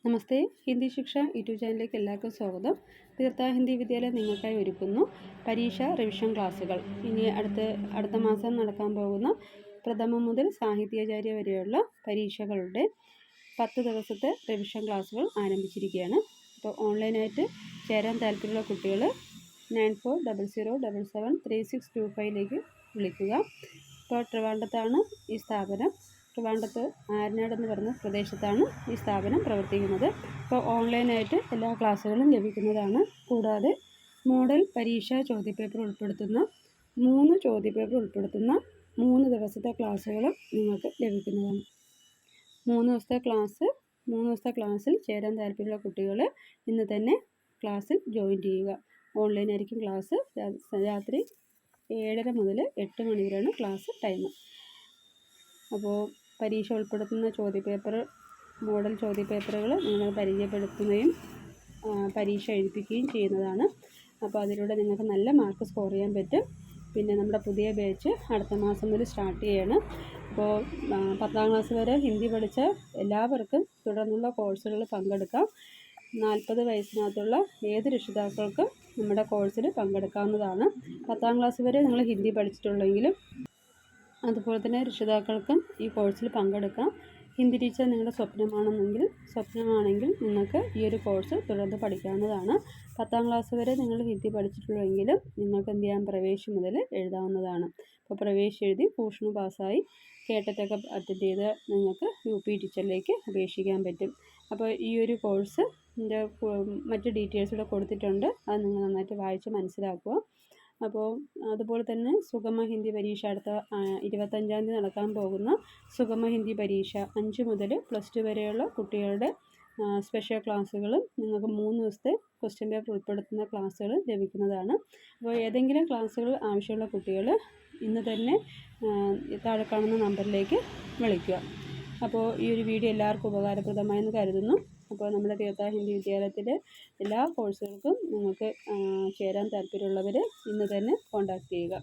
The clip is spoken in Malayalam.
നമസ്തേ, ഹിന്ദി ശിക്ഷ യൂട്യൂബ് ചാനലിലേക്ക് എല്ലാവർക്കും സ്വാഗതം. തീർത്ഥ ഹിന്ദി വിദ്യാലയം നിങ്ങൾക്കായി ഒരുക്കുന്നു പരീക്ഷ റിവിഷൻ ക്ലാസ്സുകൾ. ഇനി അടുത്ത മാസം നടക്കാൻ പോകുന്ന പ്രഥമം മുതൽ സാഹിത്യാചാര്യ വരെയുള്ള പരീക്ഷകളുടെ 10 ദിവസത്തെ റിവിഷൻ ക്ലാസ്സുകൾ ആരംഭിച്ചിരിക്കുകയാണ്. അപ്പോൾ ഓൺലൈനായിട്ട് ചേരാൻ താല്പര്യമുള്ള കുട്ടികൾ 9400773625 വിളിക്കുക. ഇപ്പോൾ ട്രിവാൻഡ്രത്താണ് ഈ സ്ഥാപനം. ട്രിവാൻഡ്രത്ത് ആരനാട് എന്ന് പറയുന്ന പ്രദേശത്താണ് ഈ സ്ഥാപനം പ്രവർത്തിക്കുന്നത്. ഇപ്പോൾ ഓൺലൈനായിട്ട് എല്ലാ ക്ലാസ്സുകളും ലഭിക്കുന്നതാണ്. കൂടാതെ മോഡൽ പരീക്ഷാ ചോദ്യപേപ്പർ ഉൾപ്പെടുത്തുന്ന 3 ദിവസത്തെ ക്ലാസ്സുകളും നിങ്ങൾക്ക് ലഭിക്കുന്നതാണ്. 3 ദിവസത്തെ ക്ലാസ്സിൽ ചേരാൻ താല്പര്യമുള്ള കുട്ടികൾ ഇന്ന് തന്നെ ക്ലാസ്സിൽ ജോയിൻ ചെയ്യുക. ഓൺലൈനായിരിക്കും ക്ലാസ്. രാത്രി 7:30 മുതൽ 8 മണി വരെയാണ് ക്ലാസ് ടൈം. അപ്പോൾ പരീക്ഷ ഉൾപ്പെടുത്തുന്ന മോഡൽ ചോദ്യപേപ്പറുകൾ നിങ്ങൾ പരിചയപ്പെടുത്തുകയും പരീക്ഷ എഴുതിപ്പിക്കുകയും ചെയ്യുന്നതാണ്. അപ്പോൾ അതിലൂടെ നിങ്ങൾക്ക് നല്ല മാർക്ക് സ്കോർ ചെയ്യാൻ പറ്റും. പിന്നെ നമ്മുടെ പുതിയ ബാച്ച് അടുത്ത മാസം മുതൽ സ്റ്റാർട്ട് ചെയ്യാണ്. അപ്പോൾ 10ാം ക്ലാസ് വരെ ഹിന്ദി പഠിച്ച എല്ലാവർക്കും തുടർന്നുള്ള കോഴ്സുകളിൽ പങ്കെടുക്കാം. 40 വയസ്സിനകത്തുള്ള ഏത് രക്ഷിതാക്കൾക്കും നമ്മുടെ കോഴ്സിൽ പങ്കെടുക്കാവുന്നതാണ്. 10ാം ക്ലാസ് വരെ നിങ്ങൾ ഹിന്ദി പഠിച്ചിട്ടുള്ളെങ്കിലും അതുപോലെ തന്നെ രക്ഷിതാക്കൾക്കും ഈ കോഴ്സിൽ പങ്കെടുക്കാം. ഹിന്ദി ടീച്ചർ നിങ്ങളുടെ സ്വപ്നമാണെങ്കിൽ നിങ്ങൾക്ക് ഈ ഒരു കോഴ്സ് തുടർന്ന് പഠിക്കാവുന്നതാണ്. 10ാം ക്ലാസ് വരെ നിങ്ങൾ ഹിന്ദി പഠിച്ചിട്ടുള്ളെങ്കിലും നിങ്ങൾക്ക് എന്ത് ചെയ്യാൻ പ്രവേശം മുതൽ എഴുതാവുന്നതാണ്. അപ്പോൾ പ്രവേശം എഴുതി ട്യൂഷന് പാസ്സായി കേട്ടറ്റൊക്കെ അറ്റൻഡ് ചെയ്ത് നിങ്ങൾക്ക് UP ടീച്ചറിലേക്ക് അപേക്ഷിക്കാൻ പറ്റും. അപ്പോൾ ഈ ഒരു കോഴ്സ് മറ്റ് ഡീറ്റെയിൽസ് ഇവിടെ കൊടുത്തിട്ടുണ്ട്. അത് നിങ്ങൾ നന്നായിട്ട് വായിച്ച് മനസ്സിലാക്കുക. അപ്പോൾ അതുപോലെ തന്നെ സുഗമ ഹിന്ദി പരീക്ഷ അടുത്ത 25-ാം തീയതി നടക്കാൻ പോകുന്ന സുഗമ ഹിന്ദി പരീക്ഷ 5 മുതൽ +2 വരെയുള്ള കുട്ടികളുടെ സ്പെഷ്യൽ ക്ലാസ്സുകളും നിങ്ങൾക്ക് 3 ദിവസത്തെ ക്വസ്റ്റ്യൻ പേപ്പർ ഉൾപ്പെടുത്തുന്ന ക്ലാസ്സുകൾ ലഭിക്കുന്നതാണ്. അപ്പോൾ ഏതെങ്കിലും ക്ലാസ്സുകൾ ആവശ്യമുള്ള കുട്ടികൾ ഇന്ന് തന്നെ താഴെ കാണുന്ന നമ്പറിലേക്ക് വിളിക്കുക. അപ്പോൾ ഈ ഒരു വീഡിയോ എല്ലാവർക്കും ഉപകാരപ്രദമായെന്ന് കരുതുന്നു. അപ്പോൾ നമ്മുടെ തീർത്ഥ ഹിന്ദി വിദ്യാലയത്തിലെ എല്ലാ കോഴ്സുകൾക്കും നിങ്ങൾക്ക് ചേരാൻ താല്പര്യമുള്ളവർ ഇന്ന് തന്നെ കോൺടാക്റ്റ് ചെയ്യുക.